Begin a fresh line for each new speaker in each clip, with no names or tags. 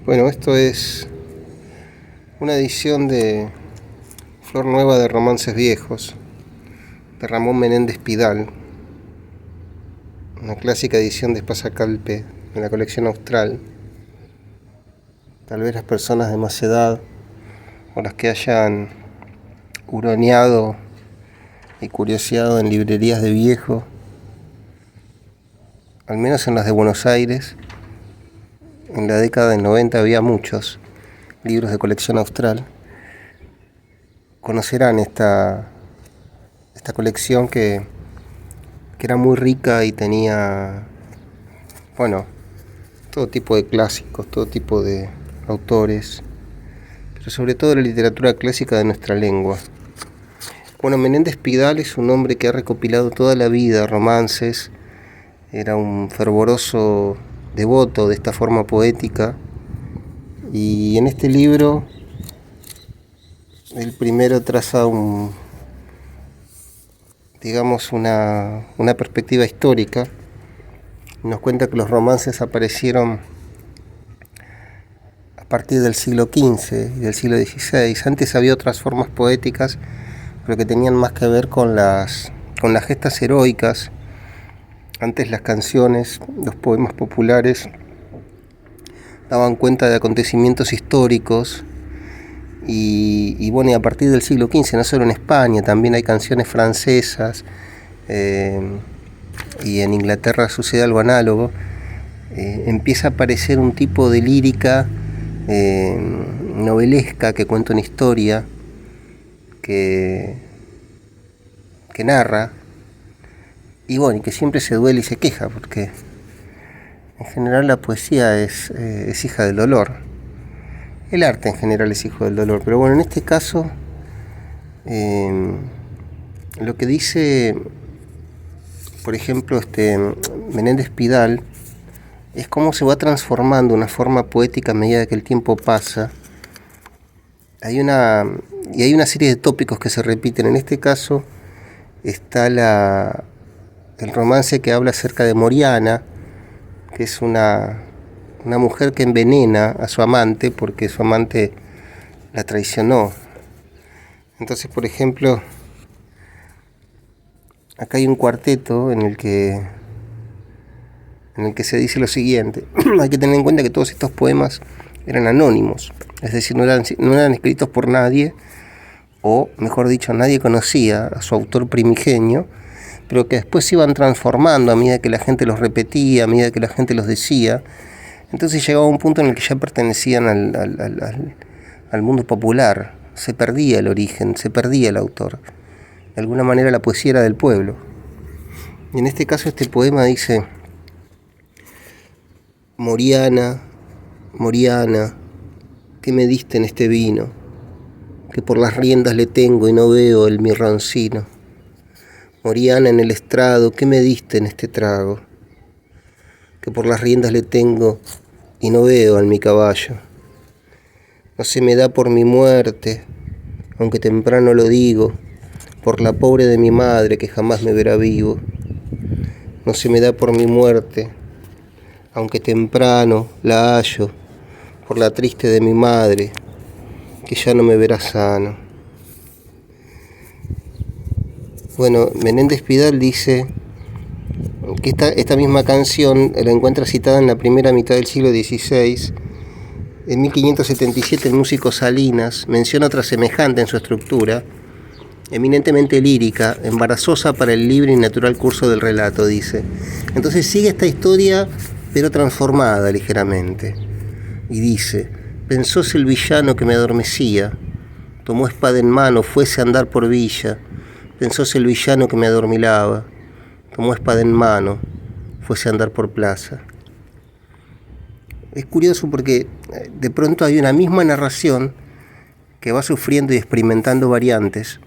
Bueno, esto es una edición de Flor Nueva de Romances Viejos, de Ramón Menéndez Pidal, una clásica edición de Espasacalpe en la colección Austral. Tal vez las personas de más edad o las que hayan huroneado y curioseado en librerías de viejo, al menos en las de Buenos Aires, en la década del 90 había muchos libros de colección Austral. Conocerán esta colección que era muy rica y tenía, todo tipo de clásicos, todo tipo de autores, pero sobre todo la literatura clásica de nuestra lengua. Menéndez Pidal es un hombre que ha recopilado toda la vida romances, era un fervoroso devoto de esta forma poética, y en este libro el primero traza una perspectiva histórica. Nos cuenta que los romances aparecieron a partir del siglo XV y del siglo XVI. Antes había otras formas poéticas, pero que tenían más que ver con las gestas heroicas. Antes las canciones, los poemas populares daban cuenta de acontecimientos históricos y a partir del siglo XV, no solo en España, también hay canciones francesas, y en Inglaterra sucede algo análogo. Empieza a aparecer un tipo de lírica novelesca que cuenta una historia, que narra, y que siempre se duele y se queja, porque en general la poesía es hija del dolor. El arte en general es hijo del dolor, pero en este caso lo que dice, por ejemplo, Menéndez Pidal es cómo se va transformando una forma poética a medida que el tiempo pasa. Hay una serie de tópicos que se repiten. En este caso está el romance que habla acerca de Moriana, que es una mujer que envenena a su amante porque su amante la traicionó. Entonces, por ejemplo, acá hay un cuarteto en el que se dice lo siguiente. Hay que tener en cuenta que todos estos poemas eran anónimos, es decir, no eran escritos por nadie, o mejor dicho, nadie conocía a su autor primigenio, pero que después se iban transformando a medida que la gente los repetía, a medida que la gente los decía. Entonces llegaba un punto en el que ya pertenecían al mundo popular. Se perdía el origen, se perdía el autor. De alguna manera la poesía era del pueblo. Y en este caso este poema dice: Moriana, Moriana, ¿qué me diste en este vino? Que por las riendas le tengo y no veo el mirroncino. Moriana en el estrado, ¿qué me diste en este trago? Que por las riendas le tengo y no veo al mi caballo. No se me da por mi muerte, aunque temprano lo digo, por la pobre de mi madre que jamás me verá vivo. No se me da por mi muerte, aunque temprano la hallo, por la triste de mi madre que ya no me verá sano. Menéndez Pidal dice que esta misma canción la encuentra citada en la primera mitad del siglo XVI. En 1577 el músico Salinas menciona otra semejante en su estructura, eminentemente lírica, embarazosa para el libre y natural curso del relato, dice. Entonces sigue esta historia, pero transformada ligeramente, y dice: pensóse el villano que me adormecía, tomó espada en mano, fuese a andar por villa. Pensóse el villano que me adormilaba, tomó espada en mano, fuese a andar por plaza. Es curioso porque de pronto hay una misma narración que va sufriendo y experimentando variantes,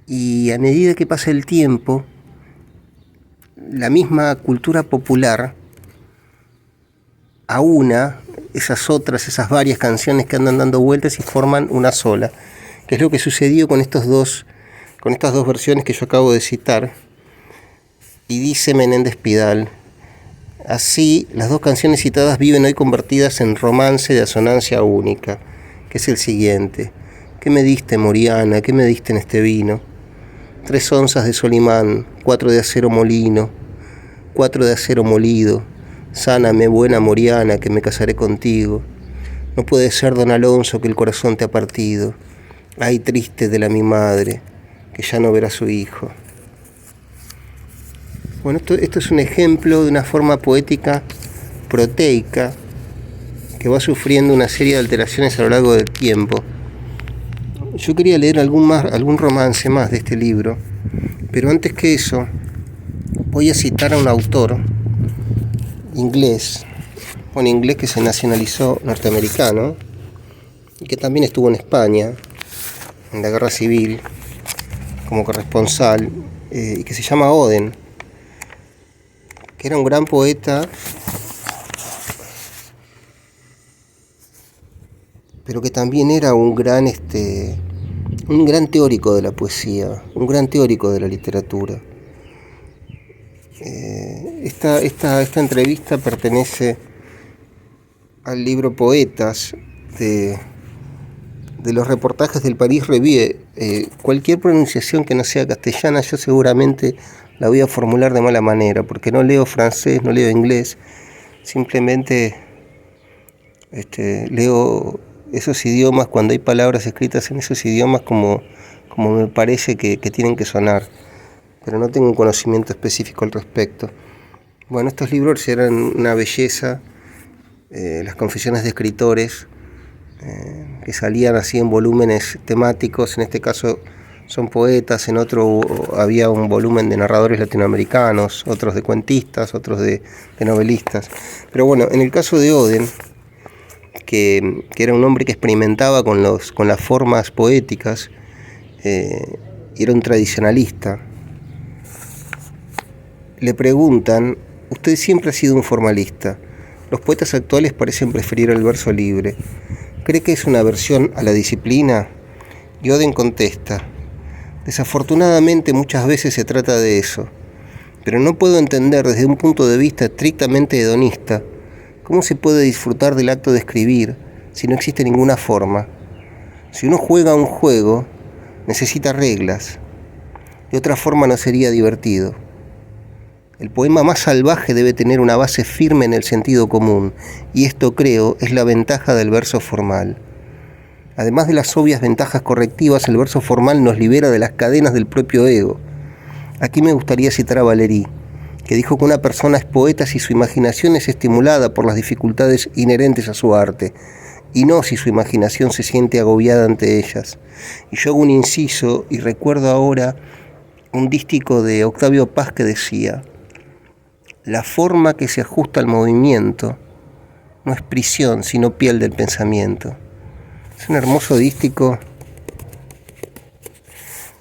y a medida que pasa el tiempo, la misma cultura popular aúna esas varias canciones que andan dando vueltas y forman una sola, que es lo que sucedió con estas dos versiones que yo acabo de citar. Y dice Menéndez Pidal: Así, las dos canciones citadas viven hoy convertidas en romance de asonancia única, que es el siguiente. ¿Qué me diste, Moriana? ¿Qué me diste en este vino? 3 onzas de Solimán, 4 de acero molino, 4 de acero molido. Sáname, buena Moriana, que me casaré contigo. No puede ser, don Alonso, que el corazón te ha partido. Ay, triste de la mi madre, que ya no verá a su hijo. Bueno, esto es un ejemplo de una forma poética proteica que va sufriendo una serie de alteraciones a lo largo del tiempo. Yo quería leer algún romance más de este libro, pero antes que eso voy a citar a un autor inglés, que se nacionalizó norteamericano y que también estuvo en España en la Guerra Civil como corresponsal, y que se llama Auden, que era un gran poeta, pero que también era un gran teórico de la poesía, un gran teórico de la literatura. Esta entrevista pertenece al libro Poetas de los reportajes del Paris Review. Cualquier pronunciación que no sea castellana yo seguramente la voy a formular de mala manera, porque no leo francés, no leo inglés, simplemente leo esos idiomas cuando hay palabras escritas en esos idiomas como me parece que tienen que sonar, pero no tengo un conocimiento específico al respecto. Bueno, estos libros eran una belleza, las confesiones de escritores, que salían así en volúmenes temáticos. En este caso son poetas, en otro había un volumen de narradores latinoamericanos, otros de cuentistas, otros de novelistas. Pero bueno, en el caso de Auden, que era un hombre que experimentaba con las formas poéticas, y era un tradicionalista, le preguntan: usted siempre ha sido un formalista, los poetas actuales parecen preferir el verso libre, ¿cree que es una aversión a la disciplina? Y Auden contesta: desafortunadamente muchas veces se trata de eso, pero no puedo entender desde un punto de vista estrictamente hedonista cómo se puede disfrutar del acto de escribir si no existe ninguna forma. Si uno juega un juego, necesita reglas, de otra forma no sería divertido. El poema más salvaje debe tener una base firme en el sentido común, y esto, creo, es la ventaja del verso formal. Además de las obvias ventajas correctivas, el verso formal nos libera de las cadenas del propio ego. Aquí me gustaría citar a Valéry, que dijo que una persona es poeta si su imaginación es estimulada por las dificultades inherentes a su arte, y no si su imaginación se siente agobiada ante ellas. Y yo hago un inciso y recuerdo ahora un dístico de Octavio Paz que decía: la forma que se ajusta al movimiento no es prisión, sino piel del pensamiento. Es un hermoso dístico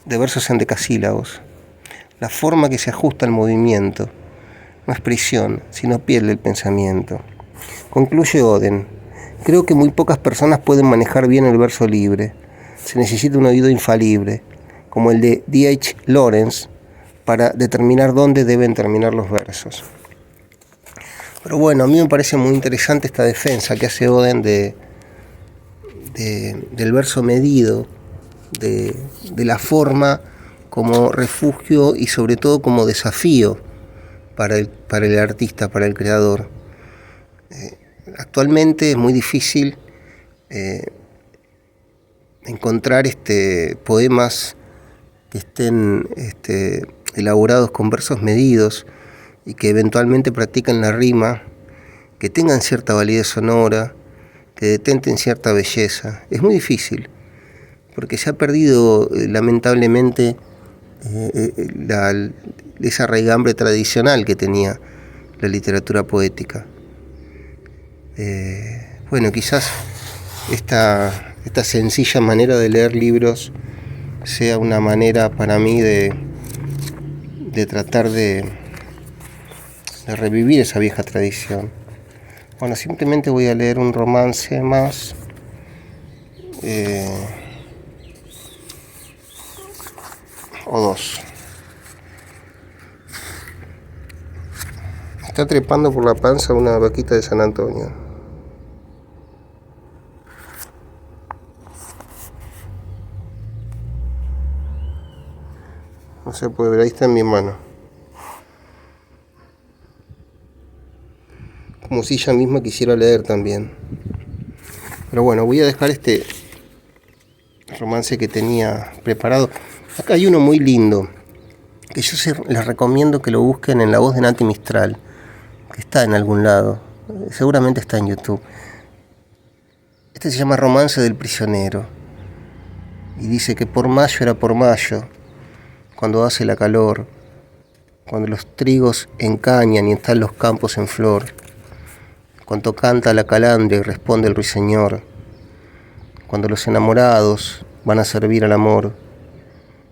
de versos endecasílabos. La forma que se ajusta al movimiento no es prisión, sino piel del pensamiento. Concluye Auden: creo que muy pocas personas pueden manejar bien el verso libre. Se necesita un oído infalible, como el de D.H. Lawrence, para determinar dónde deben terminar los versos. Pero bueno, a mí me parece muy interesante esta defensa que hace Auden del verso medido, de la forma como refugio y sobre todo como desafío para el artista, para el creador. Actualmente es muy difícil encontrar poemas que estén elaborados con versos medidos y que eventualmente practican la rima, que tengan cierta validez sonora, que detenten cierta belleza. Es muy difícil, porque se ha perdido lamentablemente esa raigambre tradicional que tenía la literatura poética. Bueno, quizás esta sencilla manera de leer libros sea una manera para mí de tratar de revivir esa vieja tradición. Bueno, simplemente voy a leer un romance más. O dos. Está trepando por la panza una vaquita de San Antonio. No se puede ver, ahí está en mi mano. Como si ella misma quisiera leer también. Pero bueno, voy a dejar este romance que tenía preparado. Acá hay uno muy lindo, que yo les recomiendo que lo busquen en La Voz de Nati Mistral, que está en algún lado, seguramente está en YouTube. Este se llama Romance del Prisionero, y dice que por mayo era por mayo, cuando hace la calor, cuando los trigos encañan y están los campos en flor, cuando canta la calandria y responde el ruiseñor, cuando los enamorados van a servir al amor,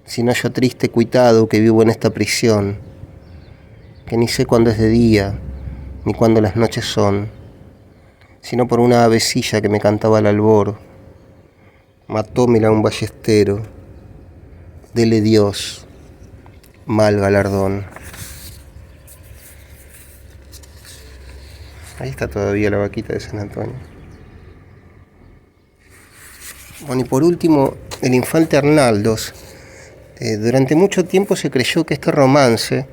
sino yo triste cuitado que vivo en esta prisión, que ni sé cuándo es de día, ni cuándo las noches son, sino por una avecilla que me cantaba al albor, matómela un ballestero, dele Dios mal galardón. Ahí está todavía la vaquita de San Antonio. Bueno, y por último, el infante Arnaldos. Durante mucho tiempo se creyó que este romance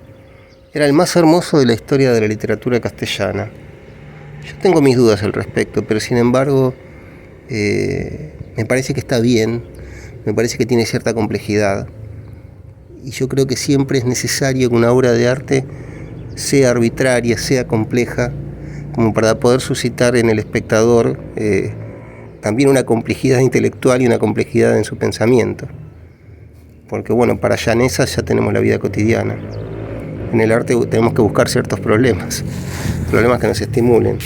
era el más hermoso de la historia de la literatura castellana. Yo tengo mis dudas al respecto, pero sin embargo me parece que está bien, me parece que tiene cierta complejidad. Y yo creo que siempre es necesario que una obra de arte sea arbitraria, sea compleja, como para poder suscitar en el espectador también una complejidad intelectual y una complejidad en su pensamiento. Porque bueno, para llaneza ya tenemos la vida cotidiana. En el arte tenemos que buscar ciertos problemas que nos estimulen.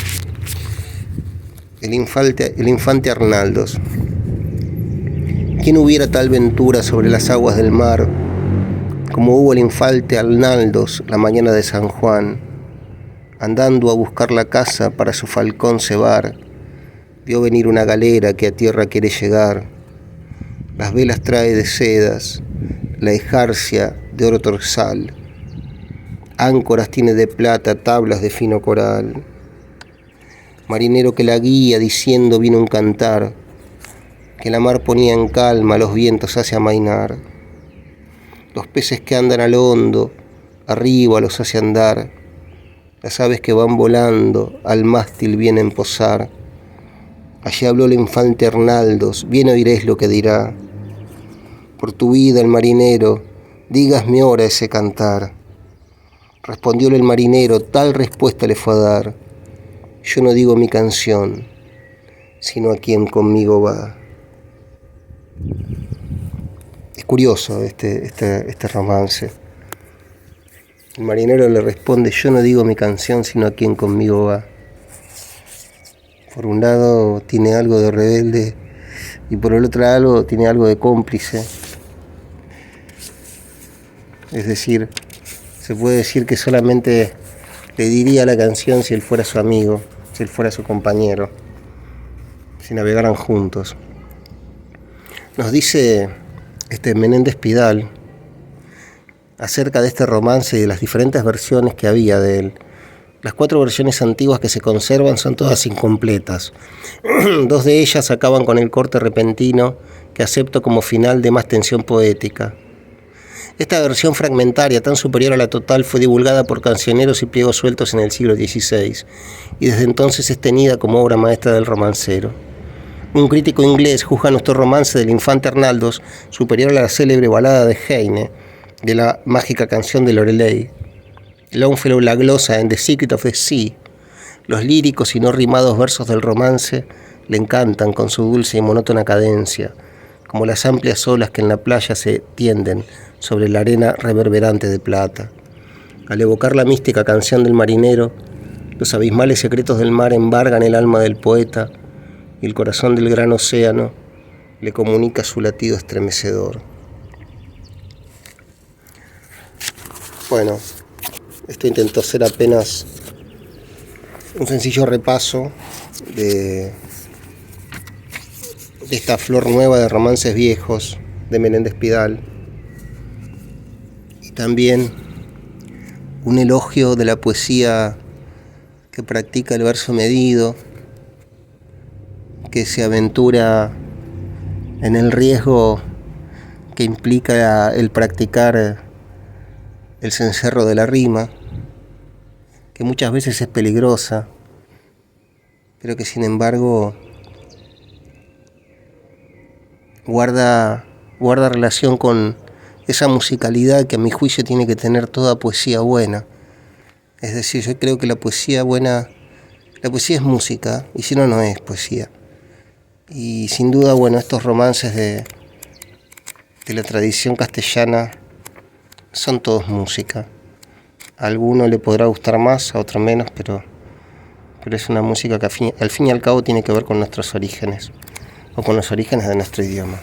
El infante Arnaldos. ¿Quién hubiera tal ventura sobre las aguas del mar, como hubo el infante Arnaldos la mañana de San Juan, andando a buscar la casa para su falcón cebar, vio venir una galera que a tierra quiere llegar, las velas trae de sedas, la ejarcia de oro torsal, áncoras tiene de plata, tablas de fino coral, marinero que la guía diciendo vino un cantar, que la mar ponía en calma, los vientos hace amainar, los peces que andan al hondo, arriba los hace andar, las aves que van volando, al mástil vienen posar, allí habló el infante Arnaldos, bien oiréis lo que dirá, por tu vida el marinero, dígasme ahora ese cantar. Respondióle el marinero, tal respuesta le fue a dar, yo no digo mi canción, sino a quien conmigo va. Es curioso este romance. El marinero le responde, yo no digo mi canción, sino a quien conmigo va. Por un lado tiene algo de rebelde y por el otro lado tiene algo de cómplice. Es decir, se puede decir que solamente le diría la canción si él fuera su amigo, si él fuera su compañero, si navegaran juntos. Nos dice Menéndez Pidal acerca de este romance y de las diferentes versiones que había de él. Las 4 versiones antiguas que se conservan son todas incompletas. 2 de ellas acaban con el corte repentino que acepto como final de más tensión poética. Esta versión fragmentaria, tan superior a la total, fue divulgada por cancioneros y pliegos sueltos en el siglo XVI y desde entonces es tenida como obra maestra del romancero. Un crítico inglés juzga nuestro romance del infante Arnaldos superior a la célebre balada de Heine, de la mágica canción de Loreley. Longfellow la glosa en The Secret of the Sea. Los líricos y no rimados versos del romance le encantan con su dulce y monótona cadencia, como las amplias olas que en la playa se tienden sobre la arena reverberante de plata. Al evocar la mística canción del marinero, los abismales secretos del mar embargan el alma del poeta y el corazón del gran océano le comunica su latido estremecedor. Bueno, esto intentó ser apenas un sencillo repaso de esta flor nueva de romances viejos de Menéndez Pidal y también un elogio de la poesía que practica el verso medido, que se aventura en el riesgo que implica el practicar el cencerro de la rima, que muchas veces es peligrosa, pero que sin embargo guarda relación con esa musicalidad que a mi juicio tiene que tener toda poesía buena. Es decir, yo creo que la poesía es música, y si no, no es poesía. Y sin duda, bueno, estos romances de la tradición castellana son todos música. A alguno le podrá gustar más, a otro menos, pero es una música que al fin y al cabo tiene que ver con nuestros orígenes, o con los orígenes de nuestro idioma.